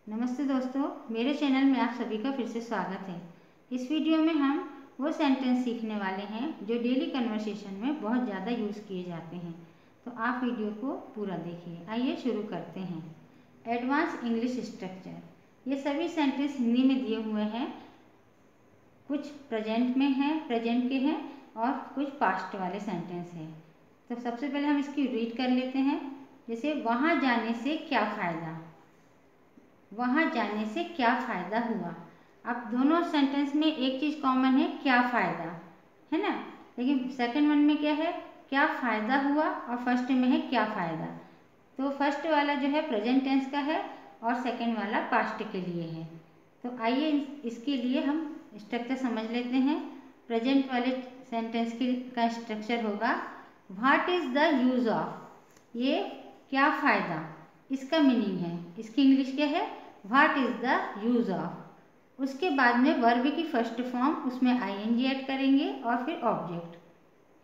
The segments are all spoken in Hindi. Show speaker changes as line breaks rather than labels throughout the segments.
नमस्ते दोस्तों, मेरे चैनल में आप सभी का फिर से स्वागत है। इस वीडियो में हम वो सेंटेंस सीखने वाले हैं जो डेली कन्वर्सेशन में बहुत ज़्यादा यूज़ किए जाते हैं। तो आप वीडियो को पूरा देखिए। आइए शुरू करते हैं। एडवांस इंग्लिश स्ट्रक्चर, ये सभी सेंटेंस हिंदी में दिए हुए हैं। कुछ प्रेजेंट में हैं, प्रेजेंट के हैं और कुछ पास्ट वाले सेंटेंस हैं। तो सबसे पहले हम इसकी रीड कर लेते हैं। जैसे वहाँ जाने से क्या फ़ायदा, वहाँ जाने से क्या फ़ायदा हुआ। अब दोनों सेंटेंस में एक चीज़ कॉमन है, क्या फ़ायदा, है ना। लेकिन सेकंड वन में क्या है, क्या फ़ायदा हुआ, और फर्स्ट में है क्या फ़ायदा। तो फर्स्ट वाला जो है प्रेजेंट टेंस का है और सेकंड वाला पास्ट के लिए है। तो आइए इसके लिए हम स्ट्रक्चर समझ लेते हैं। प्रेजेंट वाले सेंटेंस का स्ट्रक्चर होगा what is the use of, ये क्या फ़ायदा, इसका मीनिंग है। इसकी इंग्लिश क्या है, what is the use of. उसके बाद में वर्ब की फर्स्ट फॉर्म, उसमें आईएनजी ऐड करेंगे और फिर ऑब्जेक्ट,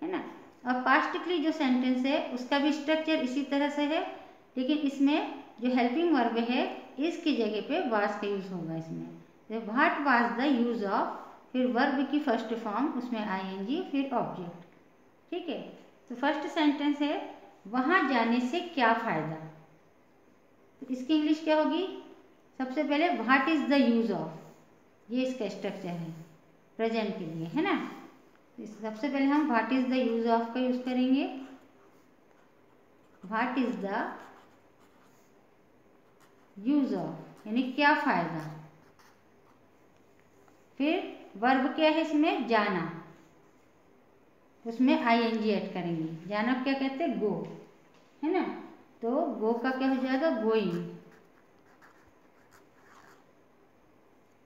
है ना। और पास्ट के लिए जो सेंटेंस है उसका भी स्ट्रक्चर इसी तरह से है, लेकिन इसमें जो हेल्पिंग वर्ब है इसकी जगह पे वाज का यूज़ होगा। इसमें what was the use of, फिर वर्ब की फर्स्ट फॉर्म, उसमें आईएनजी फिर ऑब्जेक्ट। ठीक है। तो फर्स्ट सेंटेंस है वहाँ जाने से क्या फ़ायदा। तो इसकी इंग्लिश क्या होगी, सबसे पहले what is the use of, ये इसका स्ट्रक्चर है प्रेजेंट के लिए, है ना। सबसे पहले हम what is the use of का यूज़ करेंगे। What is the use of यानी क्या फ़ायदा। फिर वर्ब क्या है इसमें, जाना, उसमें आईएनजी ऐड करेंगे। जाना क्या कहते हैं, गो, है ना। तो गो का क्या हो जाएगा, गोइंग।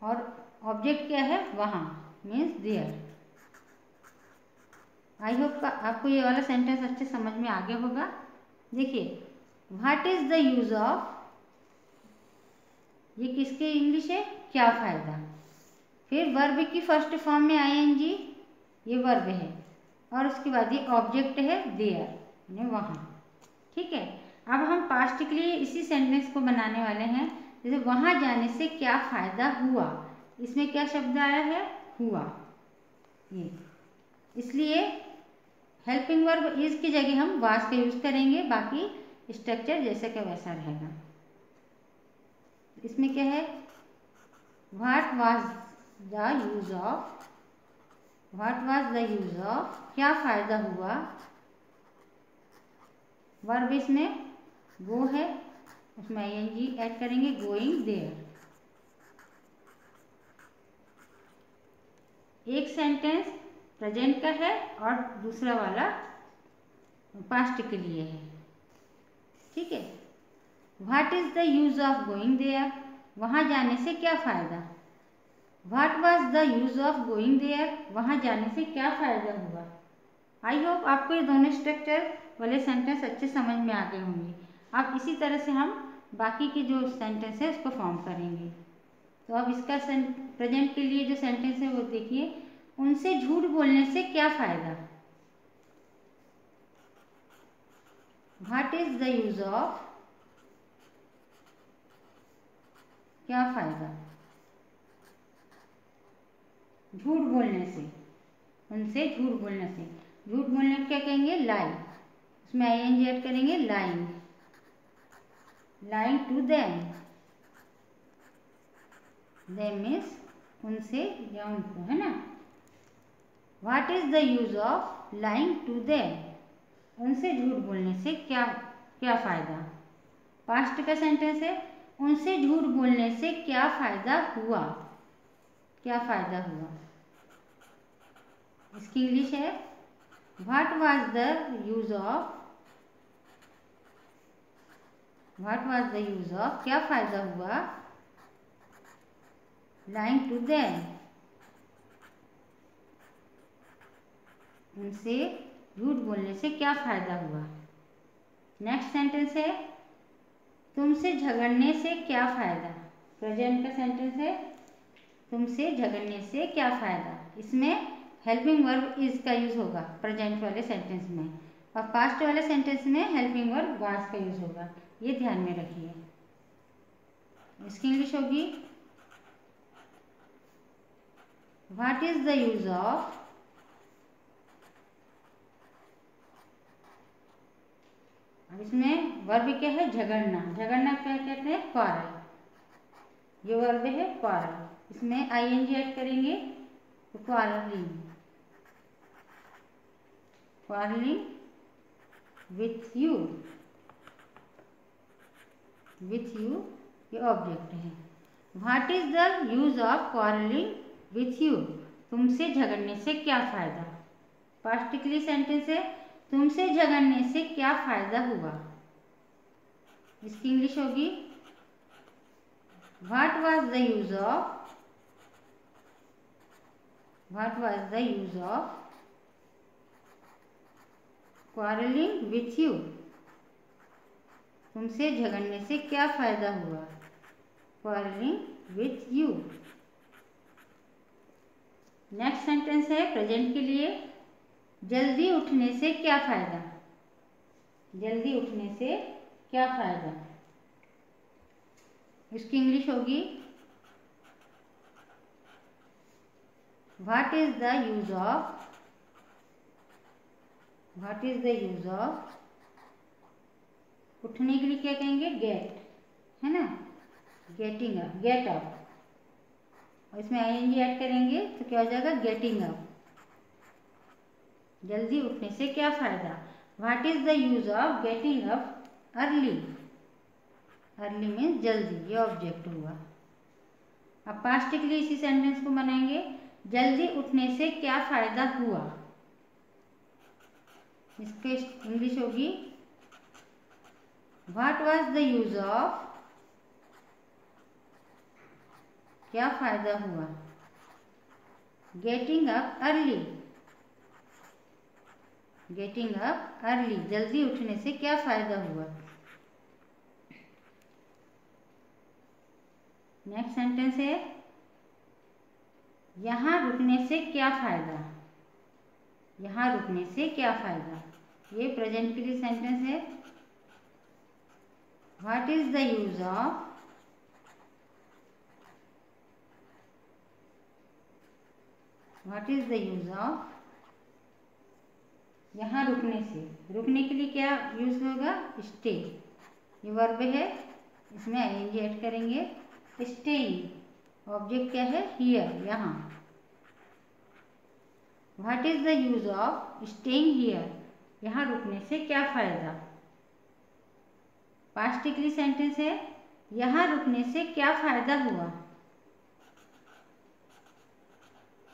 और ऑब्जेक्ट क्या है, वहाँ, मीन्स देयर। आई होप आपको ये वाला सेंटेंस अच्छे समझ में आ गया होगा। देखिए what is the use of, ये किसके इंग्लिश है, क्या फ़ायदा। फिर वर्ब की फर्स्ट फॉर्म में आईएनजी, ये वर्ब है, और उसके बाद ये ऑब्जेक्ट है देयर यानी वहाँ। ठीक है। अब हम पास्ट के लिए इसी सेंटेंस को बनाने वाले हैं। जैसे वहाँ जाने से क्या फ़ायदा हुआ, इसमें क्या शब्द आया है, हुआ, ये। इसलिए हेल्पिंग वर्ब इज की जगह हम वाज का यूज़ करेंगे, बाकी स्ट्रक्चर जैसे का वैसा रहेगा। इसमें क्या है, what was the use of, what was the use of, क्या फ़ायदा हुआ। वर्ब इसमें गो है, उसमें आईएनजी ऐड करेंगे, गोइंग देयर। एक सेंटेंस प्रेजेंट का है और दूसरा वाला पास्ट के लिए है। ठीक है। What is the use of going there, वहाँ जाने से क्या फ़ायदा। What was the use of going there, वहाँ जाने से क्या फ़ायदा हुआ। आई होप आपको ये दोनों स्ट्रक्चर वाले सेंटेंस अच्छे समझ में आ गए होंगे। अब इसी तरह से हम बाकी के जो सेंटेंस है उसको फॉर्म करेंगे। तो अब इसका प्रेजेंट के लिए जो सेंटेंस है वो देखिए, उनसे झूठ बोलने से क्या फ़ायदा। What is the use of, क्या फ़ायदा, झूठ बोलने से, उनसे झूठ बोलने से। झूठ बोलने को क्या कहेंगे, लाई, उसमें आईएनजी ऐड करेंगे, lying, lying to them, them means उनसे या उनको, है ना। What is the use of lying to them, उनसे झूठ बोलने से क्या क्या फ़ायदा। पास्ट का सेंटेंस है उनसे झूठ बोलने से क्या फ़ायदा हुआ, क्या फ़ायदा हुआ। इसकी इंग्लिश है what was the use of, what was the use of, क्या फ़ायदा हुआ, लाइंग टू देम, उनसे झूठ बोलने से क्या फ़ायदा हुआ। नेक्स्ट सेंटेंस है तुमसे झगड़ने से क्या फ़ायदा। प्रेजेंट का सेंटेंस है तुमसे झगड़ने से क्या फ़ायदा। इसमें हेल्पिंग वर्ब इज का यूज़ होगा प्रेजेंट वाले सेंटेंस में, और पास्ट वाले सेंटेंस में हेल्पिंग वर्ब वाज का यूज़ होगा, ये ध्यान में रखिए। इसकी इंग्लिश होगी what is the use of अब इसमें वर्ब क्या है झगड़ना, झगड़ना क्या कहते हैं क्वारल, ये वर्ब है क्वारल, इसमें आईएनजी ऐड करेंगे तो quarrelling, quarrelling with you, with you ये ऑब्जेक्ट है। What is the use of quarrelling with you, तुमसे झगड़ने से क्या फायदा। पार्टिकुलर सेंटेंस है तुमसे झगड़ने से क्या फायदा हुआ, इसकी इंग्लिश होगी what was the use of, what was the use of quarrelling with you, तुमसे झगड़ने से क्या फायदा हुआ, quarrelling with you. Next sentence है प्रेजेंट के लिए, जल्दी उठने से क्या फायदा, जल्दी उठने से क्या फायदा, इसकी इंग्लिश होगी what is the use of, what is the use of, उठने के लिए क्या कहेंगे गेट, है ना, गेटिंग अप, गेट अप, और इसमें आईएनजी ऐड करेंगे तो क्या हो जाएगा गेटिंग अप, जल्दी उठने से क्या फायदा। What is the use of getting up early, early means जल्दी, ये ऑब्जेक्ट हुआ। अब पास्ट के लिए इसी सेंटेंस को बनाएंगे, जल्दी उठने से क्या फायदा हुआ, इसकी इंग्लिश होगी what was the use of, क्या फायदा हुआ, getting up early, getting up early, जल्दी उठने से क्या फायदा हुआ। नेक्स्ट सेंटेंस है यहाँ रुकने से क्या फायदा, यहाँ रुकने से क्या फायदा, ये प्रेजेंट के लिए सेंटेंस है what is the use of, what is the use of यहाँ रुकने से, रुकने के लिए क्या यूज होगा स्टे, ये वर्ब है, इसमें आईएनजी ऐड करेंगे, स्टेइंग, ऑब्जेक्ट क्या है हियर, यहाँ। What is the use of staying here, यहाँ रुकने से क्या फायदा। पास्ट के लिए सेंटेंस है यहाँ रुकने से क्या फायदा हुआ,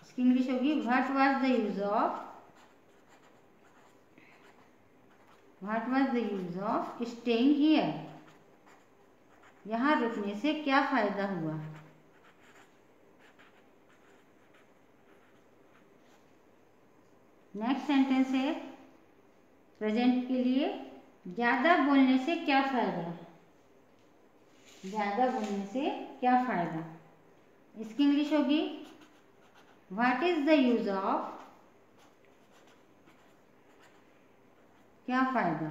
इसकी इंग्लिश होगी what was the use of, what was the use of staying here, यहाँ रुकने से क्या फायदा हुआ। नेक्स्ट सेंटेंस है प्रेजेंट के लिए, ज्यादा बोलने से क्या फायदा, ज्यादा बोलने से क्या फायदा, इसकी इंग्लिश होगी what is the use of, क्या फायदा,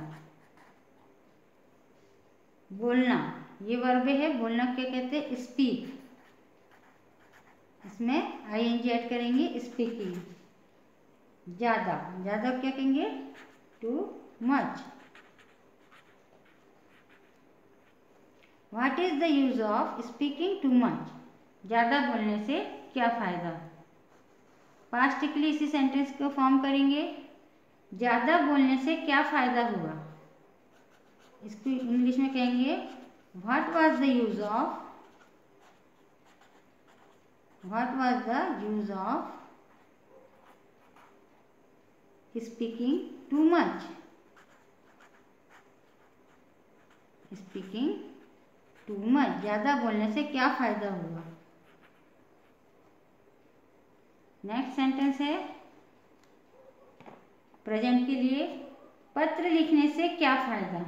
बोलना, ये वर्ब है, बोलना क्या कहते हैं स्पीक, इसमें आईएनजी ऐड करेंगे स्पीकिंग, ज्यादा, ज्यादा क्या कहेंगे too much. What is the use of speaking too much, ज्यादा बोलने से क्या फायदा। पास्ट के लिए इसी सेंटेंस को फॉर्म करेंगे, ज्यादा बोलने से क्या फायदा हुआ, इसको इंग्लिश में कहेंगे what was the use of, what was the use of speaking too much, speaking too much, ज्यादा बोलने से क्या फायदा हुआ। नेक्स्ट सेंटेंस है प्रेजेंट के लिए, पत्र लिखने से क्या फायदा,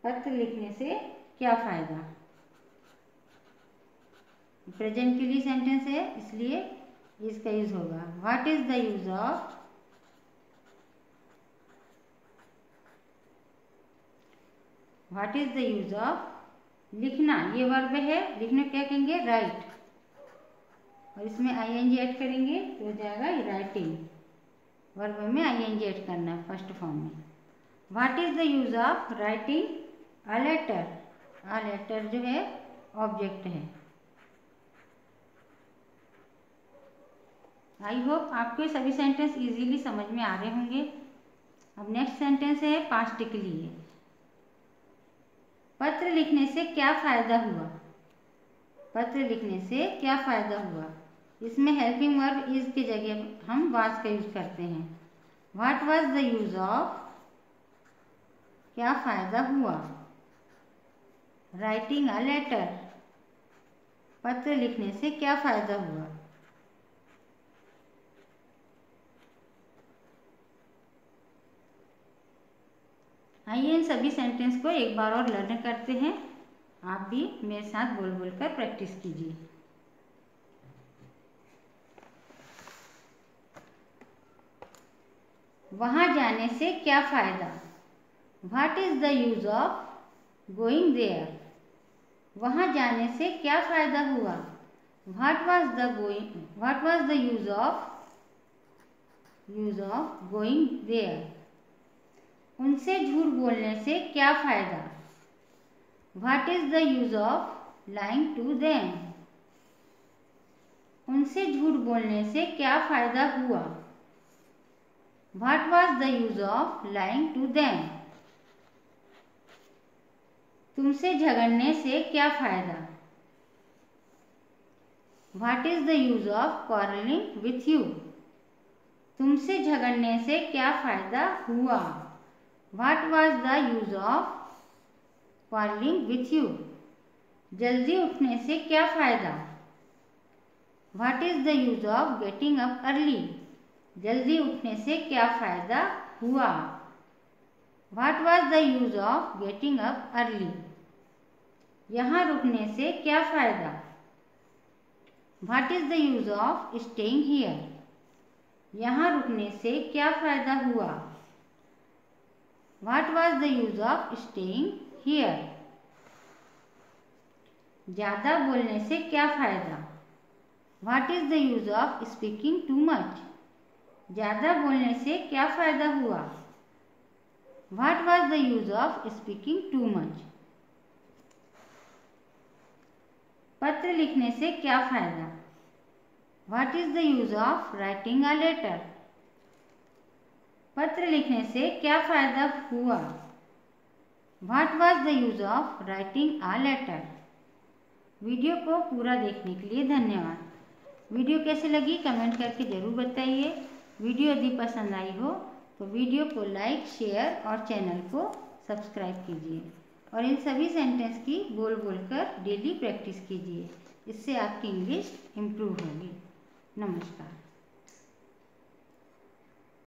पत्र लिखने से क्या फायदा, प्रेजेंट के लिए सेंटेंस है इसलिए इसका यूज होगा what is the use of, what is the use of लिखना ये वर्ब है, लिखना क्या कहेंगे? राइट, और इसमें ing ऐड करेंगे तो हो जाएगा राइटिंग। वर्ब में ing ऐड करना है फर्स्ट फॉर्म में। What is the use of writing a letter? A letter जो है ऑब्जेक्ट है। आई होप आपको सभी सेंटेंस इजीली समझ में आ रहे होंगे। अब नेक्स्ट सेंटेंस है पास्ट के लिए। पत्र लिखने से क्या फायदा हुआ? पत्र लिखने से क्या फायदा हुआ? इसमें हेल्पिंग वर्ब इज की जगह हम वाज का यूज करते हैं। What was the use of, क्या फायदा हुआ? राइटिंग अ लेटर, पत्र लिखने से क्या फायदा हुआ? आइए इन सभी सेंटेंस को एक बार और लर्न करते हैं। आप भी मेरे साथ बोल बोल कर प्रैक्टिस कीजिए। वहां जाने से क्या फायदा? What is the use of going there? वहां जाने से क्या फायदा हुआ? What was the use of going there? उनसे झूठ बोलने से क्या फायदा? What is the use of lying to them? उनसे झूठ बोलने से क्या फायदा हुआ? What was the use of lying to them? तुमसे झगड़ने से क्या फायदा? What is the use of quarrelling with you? तुमसे झगड़ने से क्या फायदा हुआ? What was the use of quarrelling with you? जल्दी उठने से क्या फायदा? What is the use of getting up early? जल्दी उठने से क्या फायदा हुआ? What was the use of getting up early? यहाँ रुकने से क्या फायदा? What is the use of staying here? यहाँ रुकने से क्या फायदा हुआ? What was the use of staying here? ज्यादा बोलने से क्या फायदा? What is the use of speaking too much? ज्यादा बोलने से क्या फायदा हुआ? What was the use of speaking too much? पत्र लिखने से क्या फायदा? What is the use of writing a letter? पत्र लिखने से क्या फायदा हुआ? What was the use of writing a letter? Video को पूरा देखने के लिए धन्यवाद। वीडियो कैसे लगी कमेंट करके ज़रूर बताइए। वीडियो यदि पसंद आई हो तो वीडियो को लाइक, शेयर और चैनल को सब्सक्राइब कीजिए और इन सभी सेंटेंस की बोल बोल कर डेली प्रैक्टिस कीजिए। इससे आपकी इंग्लिश इम्प्रूव होगी। नमस्कार।